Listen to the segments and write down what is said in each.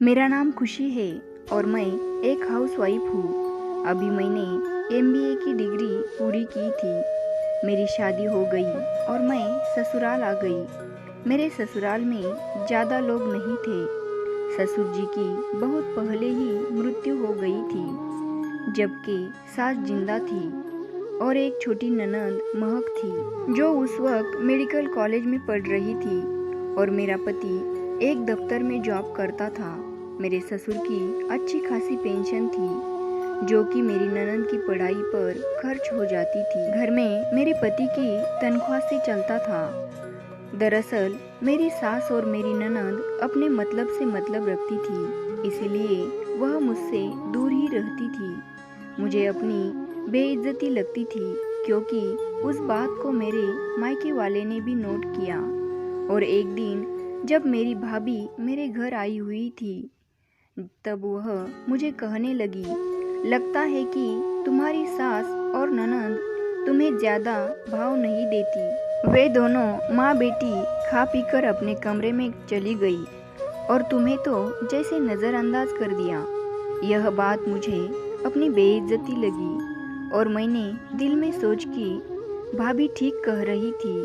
मेरा नाम खुशी है और मैं एक हाउसवाइफ हूँ। अभी मैंने एमबीए की डिग्री पूरी की थी। मेरी शादी हो गई और मैं ससुराल आ गई। मेरे ससुराल में ज़्यादा लोग नहीं थे। ससुर जी की बहुत पहले ही मृत्यु हो गई थी, जबकि सास जिंदा थी और एक छोटी ननद महक थी जो उस वक्त मेडिकल कॉलेज में पढ़ रही थी और मेरा पति एक दफ्तर में जॉब करता था। मेरे ससुर की अच्छी खासी पेंशन थी जो कि मेरी ननद की पढ़ाई पर खर्च हो जाती थी। घर में मेरे पति की तनख्वाह से चलता था। दरअसल मेरी सास और मेरी ननद अपने मतलब से मतलब रखती थी, इसीलिए वह मुझसे दूर ही रहती थी। मुझे अपनी बेइज्जती लगती थी क्योंकि उस बात को मेरे मायके वाले ने भी नोट किया। और एक दिन जब मेरी भाभी मेरे घर आई हुई थी तब वह मुझे कहने लगी, लगता है कि तुम्हारी सास और ननद तुम्हें ज़्यादा भाव नहीं देती। वे दोनों माँ बेटी खा पीकर अपने कमरे में चली गई और तुम्हें तो जैसे नज़रअंदाज कर दिया। यह बात मुझे अपनी बेइज्जती लगी और मैंने दिल में सोच कि भाभी ठीक कह रही थी।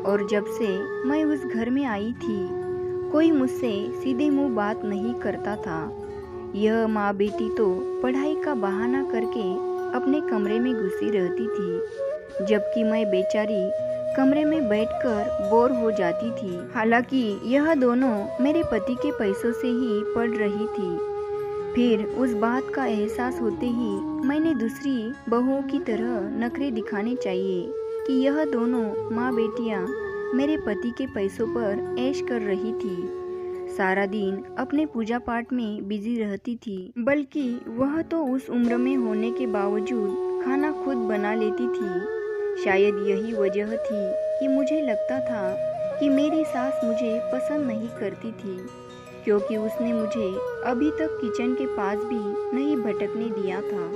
और जब से मैं उस घर में आई थी कोई मुझसे सीधे मुंह बात नहीं करता था। यह माँ बेटी तो पढ़ाई का बहाना करके अपने कमरे में घुसी रहती थी, जबकि मैं बेचारी कमरे में बैठकर बोर हो जाती थी। हालांकि यह दोनों मेरे पति के पैसों से ही पढ़ रही थी। फिर उस बात का एहसास होते ही मैंने दूसरी बहुओं की तरह नखरे दिखाने चाहिए कि यह दोनों माँ बेटियाँ मेरे पति के पैसों पर ऐश कर रही थी। सारा दिन अपने पूजा पाठ में बिजी रहती थी, बल्कि वह तो उस उम्र में होने के बावजूद खाना खुद बना लेती थी। शायद यही वजह थी कि मुझे लगता था कि मेरी सास मुझे पसंद नहीं करती थी, क्योंकि उसने मुझे अभी तक किचन के पास भी नहीं भटकने दिया था।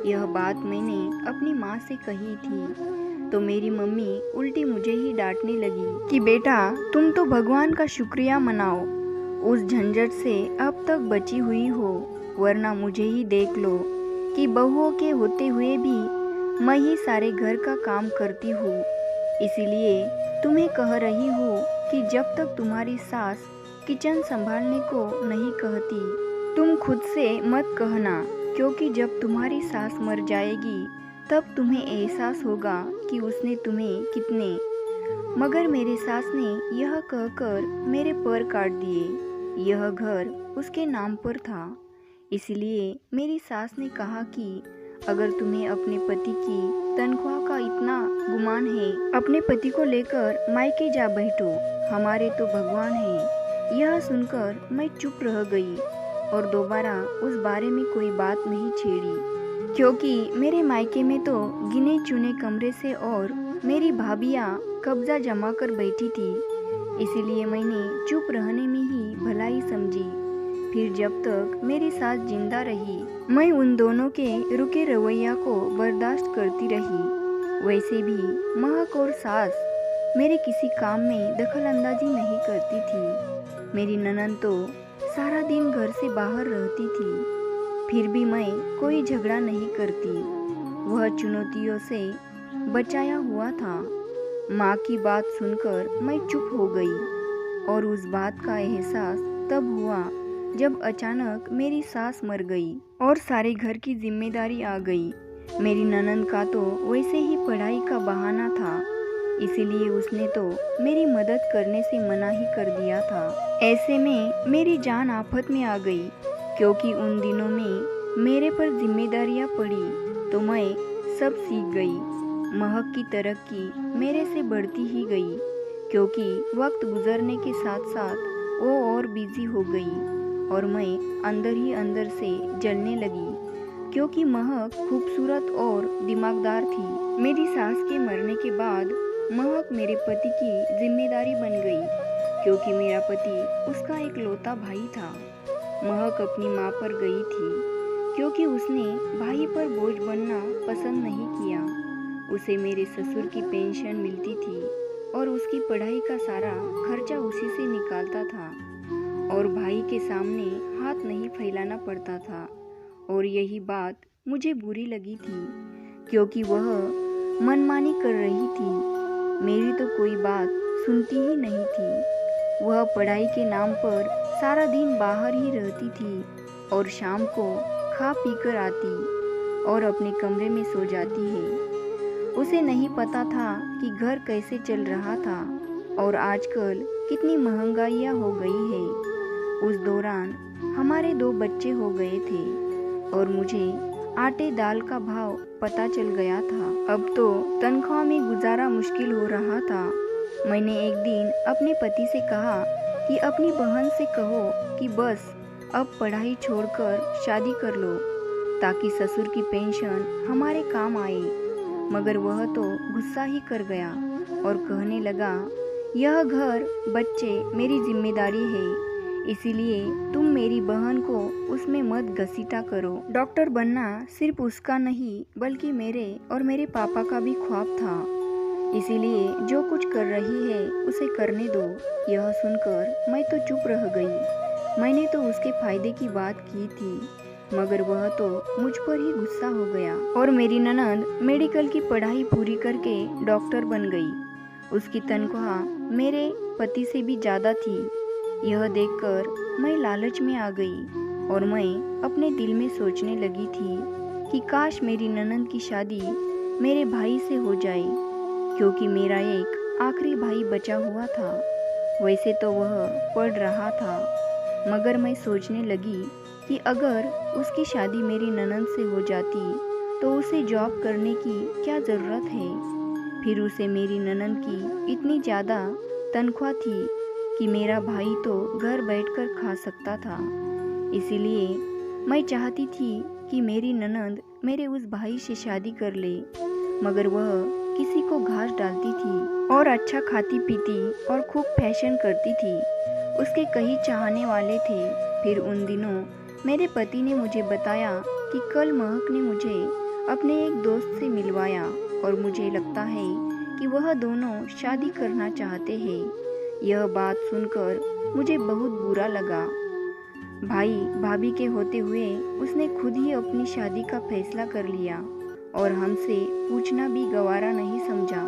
यह बात मैंने अपनी माँ से कही थी तो मेरी मम्मी उल्टी मुझे ही डांटने लगी कि बेटा तुम तो भगवान का शुक्रिया मनाओ, उस झंझट से अब तक बची हुई हो, वरना मुझे ही देख लो कि बहुओं के होते हुए भी मैं ही सारे घर का काम करती हूँ। इसीलिए तुम्हें कह रही हूँ कि जब तक तुम्हारी सास किचन संभालने को नहीं कहती तुम खुद से मत कहना, क्योंकि जब तुम्हारी सास मर जाएगी तब तुम्हें एहसास होगा कि उसने तुम्हें कितने। मगर मेरी सास ने यह कहकर मेरे पैर काट दिए। यह घर उसके नाम पर था, इसलिए मेरी सास ने कहा कि अगर तुम्हें अपने पति की तनख्वाह का इतना गुमान है, अपने पति को लेकर मायके जा बैठो, हमारे तो भगवान है। यह सुनकर मैं चुप रह गई और दोबारा उस बारे में कोई बात नहीं छेड़ी, क्योंकि मेरे मायके में तो गिने चुने कमरे से और मेरी भाभियाँ कब्जा जमा कर बैठी थी, इसीलिए मैंने चुप रहने में ही भलाई समझी। फिर जब तक मेरी सास जिंदा रही मैं उन दोनों के रुके रवैया को बर्दाश्त करती रही। वैसे भी महक और सास मेरे किसी काम में दखल अंदाजी नहीं करती थी। मेरी ननद तो सारा दिन घर से बाहर रहती थी, फिर भी मैं कोई झगड़ा नहीं करती। वह चुनौतियों से बचाया हुआ था। माँ की बात सुनकर मैं चुप हो गई और उस बात का एहसास तब हुआ जब अचानक मेरी सास मर गई और सारे घर की जिम्मेदारी आ गई। मेरी ननद का तो वैसे ही पढ़ाई का बहाना था, इसीलिए उसने तो मेरी मदद करने से मना ही कर दिया था। ऐसे में मेरी जान आफत में आ गई, क्योंकि उन दिनों में मेरे पर जिम्मेदारियां पड़ी तो मैं सब सीख गई। महक की तरक्की मेरे से बढ़ती ही गई, क्योंकि वक्त गुजरने के साथ साथ वो और बिजी हो गई और मैं अंदर ही अंदर से जलने लगी, क्योंकि महक खूबसूरत और दिमागदार थी। मेरी सास के मरने के बाद महक मेरे पति की जिम्मेदारी बन गई, क्योंकि मेरा पति उसका इकलौता भाई था। महक अपनी माँ पर गई थी, क्योंकि उसने भाई पर बोझ बनना पसंद नहीं किया। उसे मेरे ससुर की पेंशन मिलती थी और उसकी पढ़ाई का सारा खर्चा उसी से निकालता था और भाई के सामने हाथ नहीं फैलाना पड़ता था और यही बात मुझे बुरी लगी थी क्योंकि वह मनमानी कर रही थी। मेरी तो कोई बात सुनती ही नहीं थी। वह पढ़ाई के नाम पर सारा दिन बाहर ही रहती थी और शाम को खा पी कर आती और अपने कमरे में सो जाती है। उसे नहीं पता था कि घर कैसे चल रहा था और आजकल कितनी महंगाइयाँ हो गई है। उस दौरान हमारे 2 बच्चे हो गए थे और मुझे आटे दाल का भाव पता चल गया था। अब तो तनख्वाह में गुजारा मुश्किल हो रहा था। मैंने एक दिन अपने पति से कहा कि अपनी बहन से कहो कि बस अब पढ़ाई छोड़कर शादी कर लो ताकि ससुर की पेंशन हमारे काम आए। मगर वह तो गुस्सा ही कर गया और कहने लगा, यह घर बच्चे मेरी जिम्मेदारी है, इसीलिए तुम मेरी बहन को उसमें मत घसीटा करो। डॉक्टर बनना सिर्फ उसका नहीं बल्कि मेरे और मेरे पापा का भी ख्वाब था, इसीलिए जो कुछ कर रही है उसे करने दो। यह सुनकर मैं तो चुप रह गई। मैंने तो उसके फायदे की बात की थी मगर वह तो मुझ पर ही गुस्सा हो गया। और मेरी ननद मेडिकल की पढ़ाई पूरी करके डॉक्टर बन गई। उसकी तनख्वाह मेरे पति से भी ज़्यादा थी। यह देखकर मैं लालच में आ गई और मैं अपने दिल में सोचने लगी थी कि काश मेरी ननद की शादी मेरे भाई से हो जाए क्योंकि मेरा एक आखिरी भाई बचा हुआ था। वैसे तो वह पढ़ रहा था मगर मैं सोचने लगी कि अगर उसकी शादी मेरी ननद से हो जाती तो उसे जॉब करने की क्या ज़रूरत है। फिर उसे मेरी ननद की इतनी ज़्यादा तनख्वाह थी कि मेरा भाई तो घर बैठकर खा सकता था। इसीलिए मैं चाहती थी कि मेरी ननद मेरे उस भाई से शादी कर ले, मगर वह किसी को घास डालती थी और अच्छा खाती पीती और खूब फैशन करती थी। उसके कई चाहने वाले थे। फिर उन दिनों मेरे पति ने मुझे बताया कि कल महक ने मुझे अपने एक दोस्त से मिलवाया और मुझे लगता है कि वह दोनों शादी करना चाहते हैं। यह बात सुनकर मुझे बहुत बुरा लगा। भाई भाभी के होते हुए उसने खुद ही अपनी शादी का फैसला कर लिया और हमसे पूछना भी गवारा नहीं समझा।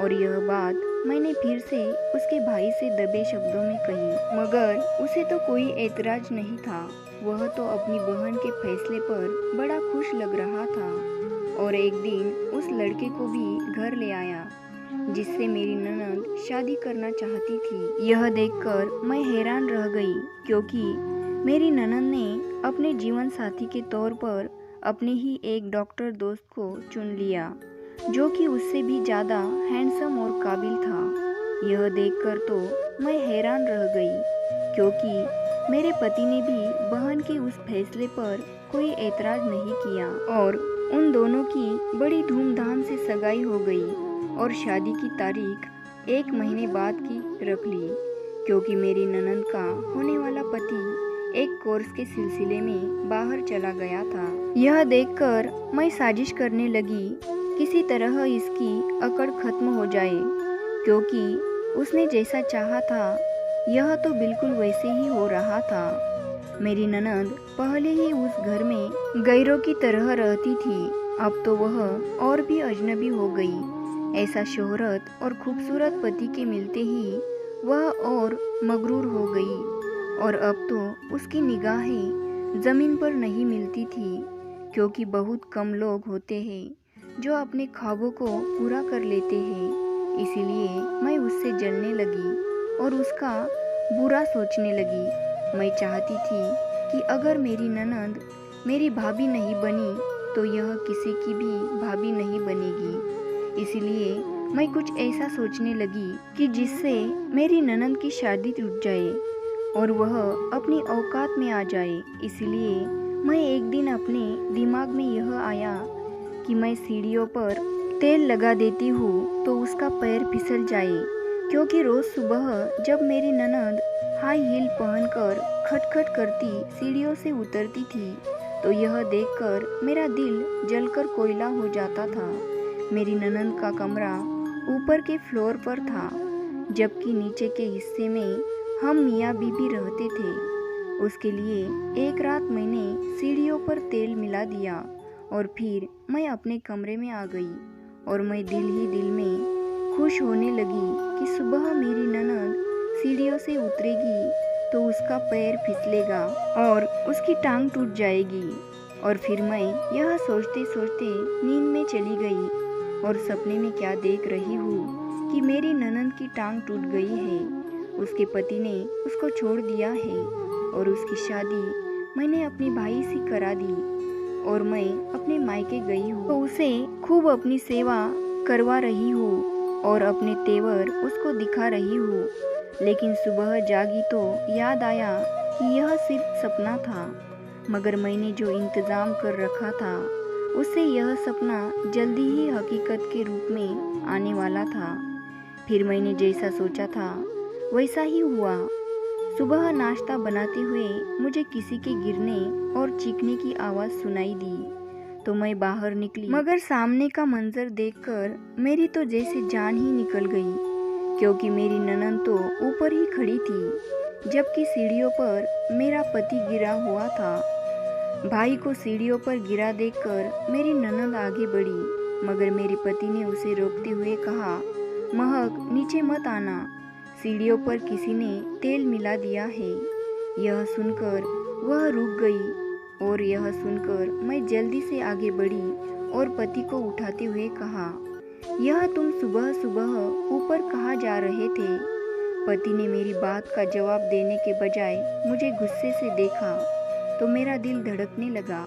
और यह बात मैंने फिर से उसके भाई से दबे शब्दों में कही, मगर उसे तो कोई एतराज नहीं था। वह तो अपनी बहन के फैसले पर बड़ा खुश लग रहा था और एक दिन उस लड़के को भी घर ले आया जिससे मेरी ननद शादी करना चाहती थी। यह देखकर मैं हैरान रह गई क्योंकि मेरी ननद ने अपने जीवन साथी के तौर पर अपने ही एक डॉक्टर दोस्त को चुन लिया जो कि उससे भी ज़्यादा हैंडसम और काबिल था। यह देखकर तो मैं हैरान रह गई क्योंकि मेरे पति ने भी बहन के उस फैसले पर कोई एतराज नहीं किया और उन दोनों की बड़ी धूमधाम से सगाई हो गई और शादी की तारीख 1 महीने बाद की रख ली क्योंकि मेरी ननद का होने वाला पति एक कोर्स के सिलसिले में बाहर चला गया था। यह देखकर मैं साजिश करने लगी किसी तरह इसकी अकड़ खत्म हो जाए क्योंकि उसने जैसा चाहा था यह तो बिल्कुल वैसे ही हो रहा था। मेरी ननद पहले ही उस घर में गैरों की तरह रहती थी, अब तो वह और भी अजनबी हो गई। ऐसा शोहरत और खूबसूरत पति के मिलते ही वह और मगरूर हो गई और अब तो उसकी निगाहें ज़मीन पर नहीं मिलती थी क्योंकि बहुत कम लोग होते हैं जो अपने ख्वाबों को पूरा कर लेते हैं। इसीलिए मैं उससे जलने लगी और उसका बुरा सोचने लगी। मैं चाहती थी कि अगर मेरी ननद मेरी भाभी नहीं बनी तो यह किसी की भी भाभी नहीं बनेगी। इसीलिए मैं कुछ ऐसा सोचने लगी कि जिससे मेरी ननद की शादी टूट जाए और वह अपनी औकात में आ जाए। इसलिए मैं एक दिन अपने दिमाग में यह आया कि मैं सीढ़ियों पर तेल लगा देती हूँ तो उसका पैर फिसल जाए क्योंकि रोज़ सुबह जब मेरी ननद हाई हील पहनकर खटखट करती सीढ़ियों से उतरती थी तो यह देखकर मेरा दिल जलकर कोयला हो जाता था। मेरी ननद का कमरा ऊपर के फ्लोर पर था जबकि नीचे के हिस्से में हम मियाँ बीबी रहते थे उसके लिए एक रात मैंने सीढ़ियों पर तेल मिला दिया और फिर मैं अपने कमरे में आ गई और मैं दिल ही दिल में खुश होने लगी कि सुबह मेरी ननद सीढ़ियों से उतरेगी तो उसका पैर फिसलेगा और उसकी टांग टूट जाएगी। और फिर मैं यह सोचते सोचते नींद में चली गई और सपने में क्या देख रही हूँ कि मेरी ननद की टांग टूट गई है, उसके पति ने उसको छोड़ दिया है और उसकी शादी मैंने अपने भाई से करा दी और मैं अपने मायके गई हूँ तो उसे खूब अपनी सेवा करवा रही हूँ और अपने तेवर उसको दिखा रही हूँ। लेकिन सुबह जागी तो याद आया कि यह सिर्फ सपना था, मगर मैंने जो इंतज़ाम कर रखा था उससे यह सपना जल्दी ही हकीकत के रूप में आने वाला था। फिर मैंने जैसा सोचा था वैसा ही हुआ। सुबह नाश्ता बनाते हुए मुझे किसी के गिरने और चीखने की आवाज़ सुनाई दी तो मैं बाहर निकली, मगर सामने का मंजर देखकर मेरी तो जैसे जान ही निकल गई, क्योंकि मेरी ननद तो ऊपर ही खड़ी थी जबकि सीढ़ियों पर मेरा पति गिरा हुआ था। भाई को सीढ़ियों पर गिरा देखकर मेरी ननद आगे बढ़ी, मगर मेरे पति ने उसे रोकते हुए कहा, महक नीचे मत आना, सीढ़ियों पर किसी ने तेल मिला दिया है। यह सुनकर वह रुक गई और यह सुनकर मैं जल्दी से आगे बढ़ी और पति को उठाते हुए कहा, यह तुम सुबह सुबह ऊपर कहाँ जा रहे थे? पति ने मेरी बात का जवाब देने के बजाय मुझे गुस्से से देखा तो मेरा दिल धड़कने लगा,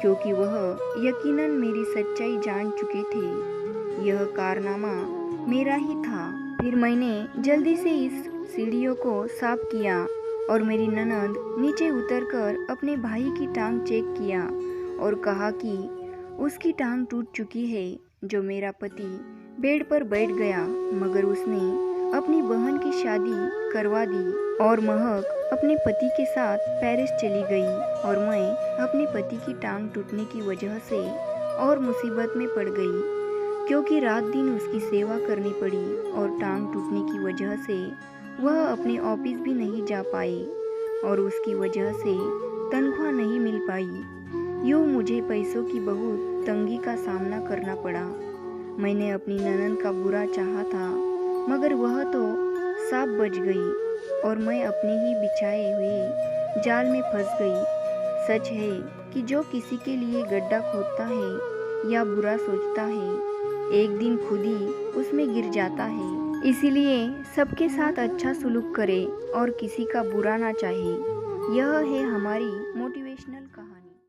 क्योंकि वह यकीनन मेरी सच्चाई जान चुके थे। यह कारनामा मेरा ही था। फिर मैंने जल्दी से इस सीढ़ियों को साफ किया और मेरी ननद नीचे उतरकर अपने भाई की टांग चेक किया और कहा कि उसकी टांग टूट चुकी है। जो मेरा पति बेड पर बैठ गया, मगर उसने अपनी बहन की शादी करवा दी और महक अपने पति के साथ पेरिस चली गई और मैं अपने पति की टांग टूटने की वजह से और मुसीबत में पड़ गई, क्योंकि रात दिन उसकी सेवा करनी पड़ी और टांग टूटने की वजह से वह अपने ऑफिस भी नहीं जा पाए और उसकी वजह से तनख्वाह नहीं मिल पाई। यूँ मुझे पैसों की बहुत तंगी का सामना करना पड़ा। मैंने अपनी ननद का बुरा चाहा था, मगर वह तो सांप बच गई और मैं अपने ही बिछाए हुए जाल में फंस गई। सच है कि जो किसी के लिए गड्ढा खोदता है या बुरा सोचता है, एक दिन खुद ही उसमें गिर जाता है। इसीलिए सबके साथ अच्छा सलूक करें और किसी का बुरा ना चाहे। यह है हमारी